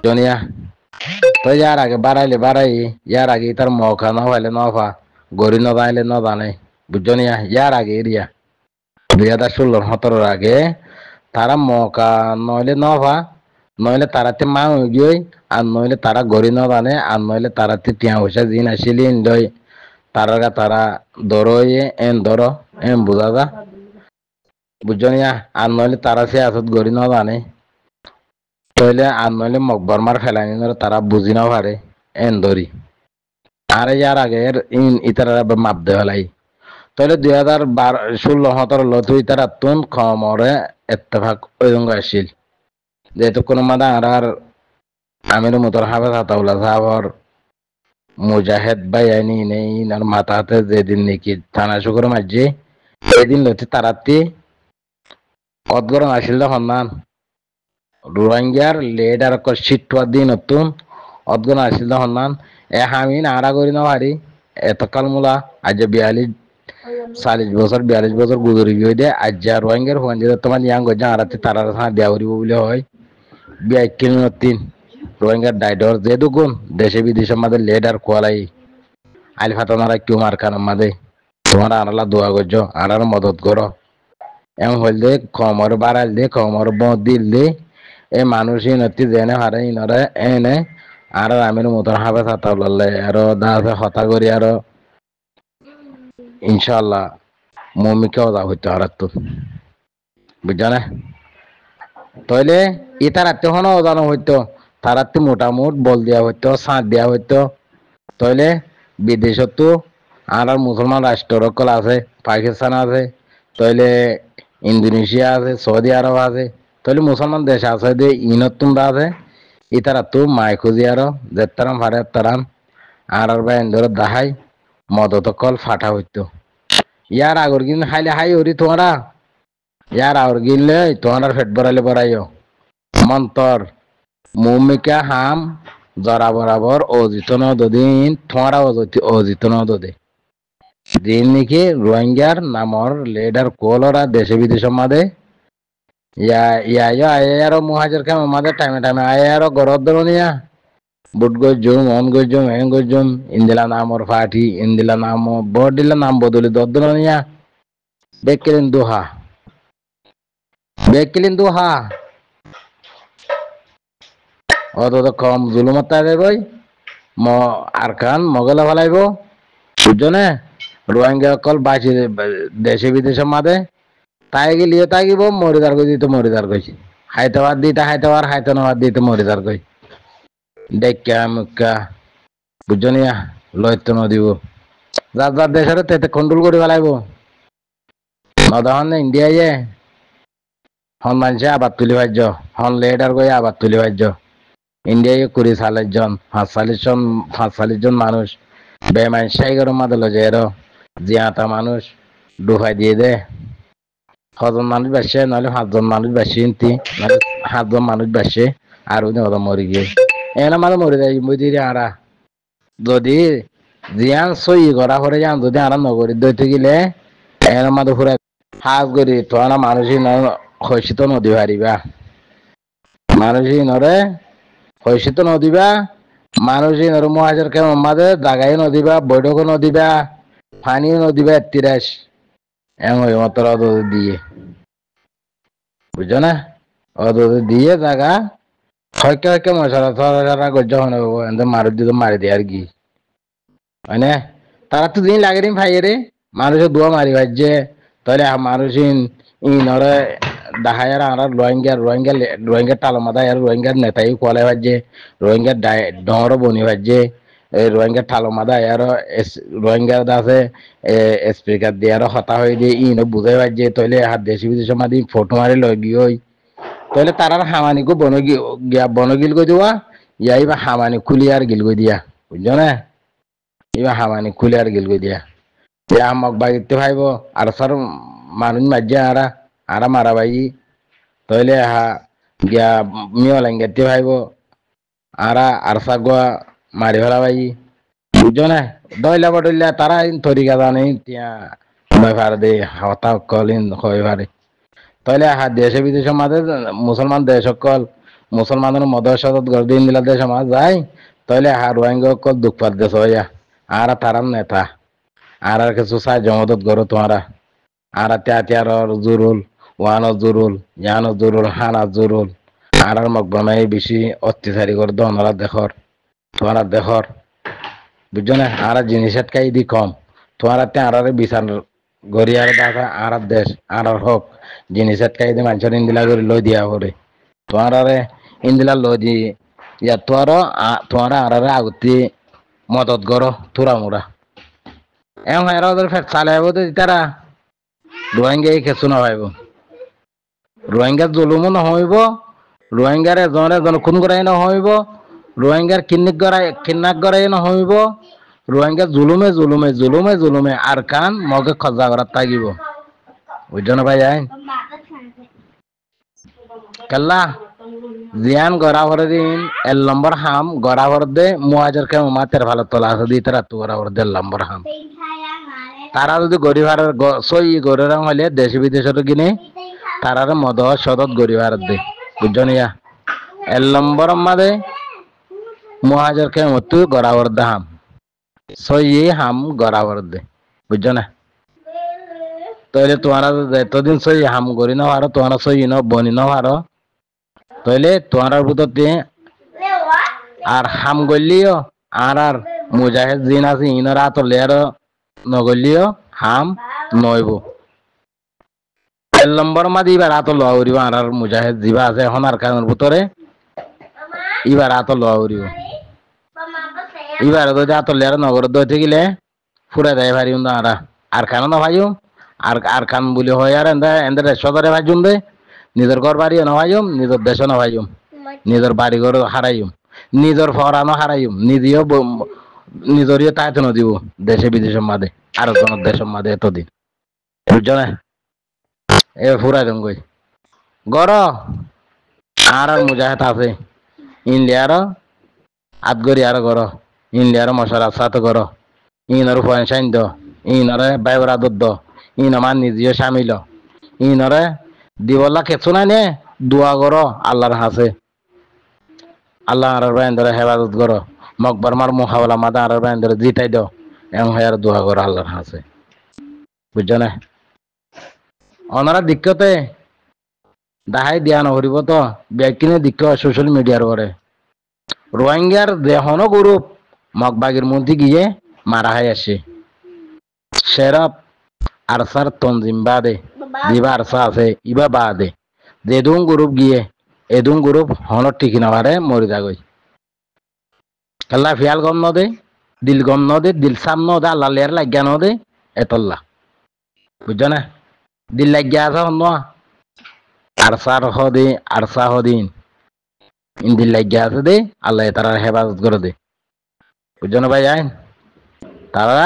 জনিয়া তো ইয়ার আগে বাড়াইলে বাড়াই ইয়ার আগে তার মৌকা না হইলে ন পা গড়ি ন দাইলে ন দানে বুঝছো নিয়া ইয়ার আগে এরিয়া 2016-17 আগে তারা মৌকা নইলে ন পা নইলে তারাতে মা গিয়ে আর নইলে তারা গড়ি ন দানে আর নইলে তারাতে টিয়া পয়সা দিন আসিলি লই তারা তারা ধরো এন ধরো এন বুঝা যা বুঝছো নিয়া আর নইলে তারা সে আসত গড়ি ন দানে তইলে আর নইলে মকবর মার ফেলানি তারা বুঝি না পারে এন ধরি আর ইয়ার আগে ইতারা মাপ দে ফেলাই তইলে 2016-17 লতু ইতারা তুন খমরে এত্তেফাক ওইরঙ্গ আসছিল যেহেতু কোনো মাদা আর আমির মুতর হাফেজ হাতাউল্লাহ সাহাবর মুজাহেদ ভাই আইনি নেই আর মাথাতে যেদিন নাকি থানা শুকর মাঝে সেদিন লতি তারাতি অদগরম আসিল সন্ধান রোহিঙ্গার লেডার সিটুয়া দিন নতুন অদগরম আসিল সন্ধান হামিন আড়া করি না পারি এতকাল মূলা আজ 42-43 বছর গুজরি গিয়ে দে আজ রোহিঙ্গার ফোন যে তোমার ইয়াং গজা আড়াতে তারা বিয়া করিব বলে হয় বিয়া কিন নতুন রোহিঙ্গার ডাইডর যে দুগুণ দেশে বিদেশে আমাদের লেডার কোয়ালাই আইল ফাতানারা কেউ মার খান আমাদের তোমার আনালা দোয়া করছো আনার মদত করো এমন হইল দে কমর বাড়াইল দে কমর বদ দিল দে এই মানুষ ইনতি জেনে হারে ইনরে এনে আর আমির মতন হাবে থাতা বললে আর দাসে হতা করি আর ইনশাআল্লাহ মমিকে ওদা হইতে আর তো বুঝছো না তইলে ইতারাতে হনো ওদানো হইতো তারাতে মোটামুট বল দেওয়া হইতো সাঁত দেওয়া হইতো তইলে বিদেশতো আর মুসলমান রাষ্ট্র আছে পাকিস্তান আছে তইলে ইন্দোনেশিয়া আছে সৌদি আরব আছে তইলে মুসলমান দেশ আছে যে ইনতুন আছে ইতারা তো মাই খুঁজি আরো যেতারাম ভারে তারাম আর বাইন ধরে দাহাই মদত কল ফাটা হইতো ইয়ার আগর কিন্তু খাইলে হাই হরি তোমরা ইয়ার আগর গিললে তোমরা ফেট বরাইলে বরাইও মন্তর মুমিকা হাম জরা বরাবর অজিত নদিন তোমরা অজিত নদে দিন নাকি রোহিঙ্গার নামর লেডার কোলরা দেশে বিদেশের মাঝে আয়ারো মুহাজির কাম আমাদের টাইমে টাইমে আয়ারো গরদ দরনিয়া বুট গজুম অন গজুম হেন গজুম ইন্দিলা নামর ফাটি ইন্দিলা নাম বডিলা নাম বদলি দরনিয়া বেকিলিন দুহা অত কম জুলুমত বই আরকান মগলা ফেলাইব বুঝছো না রোহিঙ্গা অকল বাঁচি দেশে বিদেশের মাঝে তাই গেলিয়ে তাইব মরিদার কই দিতে মরিদার কইছি হায়দ্রাবাদ দিতে হায়দ্রাবাদ দিতে মরিদার কই দেখা মুখা বুঝছো নিয়া লইতে নদিব যার যার দেশের তেতে কন্ট্রোল করে ফেলাইব নদাহন ইন্ডিয়া যে হন মানুষে আবার তুলি ভাজ্য হন লেডার কই আবার তুলি ভাজ্য ইন্ডিয়ায় 40-45 জন মানুষ বেমান সাইগর মাদল যে এর জিয়াতা মানুষ ডুবাই দিয়ে দে 6 জন মানুষ বাসে নাহলে 7 জন মানুষ বাসে ইন্তি নাহলে 7 জন মানুষ বাসে আর ওই ওরা মরে গিয়ে এনা মানে মরে যায় বুঝিরে আরা যদি জিয়ান সই করা পরে যান যদি আরা নগরী দইতে গেলে এনা মাদে পুরা হাজ করি তো না মানুষই হইছিত নদী হারিবা মানুষই নরে হইছিত নদীবা মানুষই নরে মহাজের কেমন মাদে জাগাই নদীবা বৈঠকও নদীবা পানিও নদীবা তিরাস এমন মতো দিয়ে বুঝছো না দিয়ে জাগা হয়কে মশলা গজ্জা মারি দিত মারি দিয়ে আর কি মানে তারা তো দিন লাগে ভাইয়ে রে মানুষের দোয়া মারি ভাজছে তাহলে মানুষ ইনরে দাহায়ার আর রোহিঙ্গা টালমাদা আর রোহিঙ্গার নেতাই কোয়ালে ভাজছে রোহিঙ্গার ডর বনি ভাজছে রোহিঙ্গার টালমাদা আর রোহিঙ্গার আছে স্পিকার দিয়ে আর হতা হয়ে দিয়ে ইনো বুঝাই ভাজছে তাহলে হাত দেশি বিদেশের মাদি ফটো মারি লই গিয়ে তাহলে তারার হামানিকে বনগিল গই দেওয়া বা হামানি খুলি আর গিল গই দিয়া বুঝছো না এবার হামানি খুলি আর গিল গই দিয়া আমাক বাগিতে ভাইব আর স্যার মানুষ মাঝে আরা মারা ভাই তাহলে গিয়া মিয়লাঙ্গাতে ভাইব আর সাগুয়া মারি ফেলা ভাই বুঝছো না দইলা বটইলা তারা তরিকা জানে তিয়া ফারে দে হতা কলিন হয়ে পারে তাহলে দেশে বিদেশের মাঝে মুসলমান দেশ সকল মুসলমানের মদরসাত গড় দিন দিলা দেশ সমাজ যায় তাহলে রোহিঙ্গা কল দুঃখ পাত দেশ হইয়া আর তারার নেতা আর কিছু সাহায্য মদত করো তোমারা আর ত্যাতিয়ার জুরুল ওয়ানো জুরুল ইয়ানো জুরুল হানা জুরুল আর মকবামাই বেশি অত্যাচারী করে দনরা দেখর তোমারা দেখর বুঝছো না আর জিনিসের কাই দি কম তোমার আর বিচার গড়িয়ার দেখা আর দেশ আর হোক জিনিসের কাই দি মানুষের ইন্দিলা করে লই দিয়া করে তোমার ইন্দিলা লই দি ইয়া তোমার আর আগুতি মদত করো তুরা মুরা এম এরা ওদের ফের চালাইব তো তারা রোহিঙ্গা এই খেসু না ভাইব রোহিঙ্গার জুলুমও নহইব রোহিঙ্গার এজন খুন করাই নহইব রোহিঙ্গার কিন্নাক করাই নহইব রোহিঙ্গা জুলুমে জুলুমে জুলুমে জুলুমে আর কান মগে খজা করার থাকিব বুঝছো না ভাই আইন কাল্লা জিয়ান গড়াভর দিন এল নম্বর হাম গড়াভর দে মুহাজের কে মাতের ভালো তোলা আছে দিতে রাত গড়াভর দে নম্বর হাম তারা যদি গরিবার সই গরিব হলে দেশ বিদেশের কিনে তারার মদ সদত গরিবার দে বুঝছো নিয়া এল নম্বর মাদে মুহাজের কে মতো গড়াভর দে হাম সই হাম গড়াভর দে বুঝছো না তাহলে তোমারা এতদিন সই হাম গড়ি না পারো তোমারা সই ন বনি না পারো তাহলে তোমার ভিতর আর হাম গলিও আর মুজাহিদ জিন আছে ইনরা তো লেয়ার নগলিও হাম নইব নম্বর মাদি এবার আত লওয়া উড়িব আর মুজাহিদ জিবা আছে এখন আর কারণের ভিতরে এবার আত লওয়া উড়িব এবার যদি আত লেয়ার নগর দইতে গেলে ফুরে দেয় ভারি আর কান না ভাইম আর কান বলি হয় আর এদের সদরে ভাজুম দে নিজের ঘর বাড়িও না ভাইম নিজের দেশও না ভাইম নিজের বাড়ি ঘর হারাইম নিজের ফরানো হারাইম নিজেরও তাইতে ন দিব দেশে বিদেশের মাঝে আর জনের দেশের মাঝে এতদিন বুঝছো না এ ফুরাই দম গই গর আর মুজাহিদ আছে ইন্ডিয়ার আতগরি আর গর ইন্ডিয়ার মশার সাথে গর ইনর পয়সা দ ইনরে বাইবরা দুধ ইন আমার নিজেও সামিল ইনরে দিবল্লা খেছো নাই নে দোয়া করো আল্লাহর হাসে আল্লাহ আর বাইন্দরে হেফাজত করো মকবর মার মুহাওয়ালা মাদা আর বাইন্দরে জিতাই দাও এম হয় আর দোয়া করো আল্লাহর হাসে বুঝছো না ওনারা দিক্কতে দাহাই দিয়া নহরিব তো ব্যাকিনে দিক্ক সোশ্যাল মিডিয়ার পরে রোহিঙ্গার দেহনো গ্রুপ মগবাগের মধ্যে গিয়ে মারা হয় আসে সেরাপ আরসার তঞ্জিম বাদে দিবা আরসা আছে ইবা বাদে যেদুন গ্রুপ গিয়ে এদুন গ্রুপ হনর টিকি নাবারে মরি যাগই কাল্লা ফিয়াল গম নদে দিল গম নদে দিল সাম নদে আল্লাহ লেয়ার লাগিয়া নদে এতল্লা বুঝছো না দিল লাগিয়া আছে হন আরসা হদিন ইন দিল লাগিয়া আছে দে আল্লাহ তারা হেফাজত করে দে বুঝছো না ভাই আইন তারা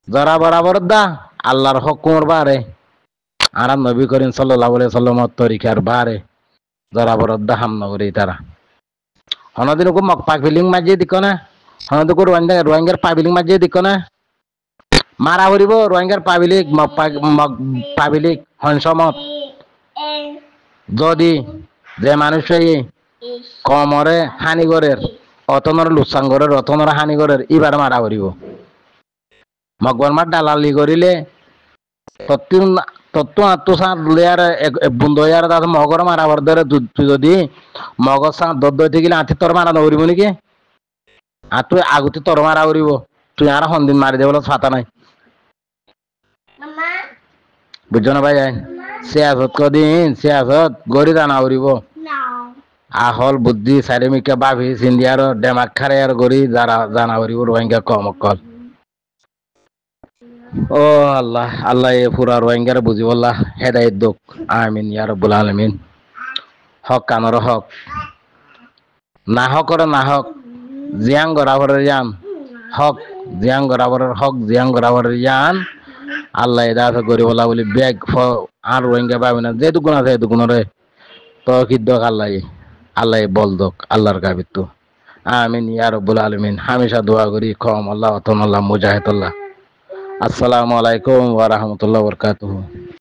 জরা বরাবর দা আল্লাহর হুকুমের বারে আর নবী করিম সাল্লাল্লাহু আলাইহি সাল্লামের তরিকার বারে জরা বরাবর দা হাম নগরী তারা হনদিন কো মক পাগলিং মাঝে দিক না হনদ কো রোহিঙ্গার পাগলিং মাঝে দিক না মারা হরিব রোহিঙ্গার পাগলিক মক পাগলিক হনসমত যদি যে মানুষ কমরে হানিগরের অতনর লুসাঙ্গরের অতনর হানিগরের এবার মারা হরিব মকবর মার দালালি করিলে তত্ত্ব আত্মসাত লেয়ার বন্ধ ইয়ার দাদা মগর মারাবার ধরে যদি মগর সাঁ দর থাকিলে আঁঠি তোর মারা নকরিব নাকি আর তুই আগুতি তোর মারা করিব তুই আর সন্দিন মারি দেবল ফাতা নাই বুঝছো না ভাই সিয়াসত কদিন সিয়াসত গড়ি দানা করিব আহল বুদ্ধি চারিমিকে বাভি চিন্দিয়ার ডেমাক খারে আর গড়ি জানা করিব রোহিঙ্গা কম অকল ও আল্লাহ আল্লাহ এ পুরা রোহিঙ্গার বুঝিবল্লাহ হেদায়েত দুক আমিন ইয়া রাব্বুল আলামিন হক কানর হক না হকর না হক জিয়াং গরাবরের ইয়ান হক জিয়াং গরাবরের হক জিয়াং গরাবরের ইয়ান আল্লাহ এদাফে গরিবল্লাহ বলি ব্যাগ আর রোহিঙ্গা পাবে না যেহেতু গুণ আছে এতু গুণরে তো কিদ্দক আল্লাহ বল দক আল্লাহর গাবিত আমিন ইয়া রাব্বুল আলামিন হামেশা দোয়া করি কম আল্লাহ অতন আল্লাহ মুজাহিদ আল্লাহ আসসালামু আলাইকুম ওয়া রাহমাতুল্লাহি ওয়া বারাকাতুহু।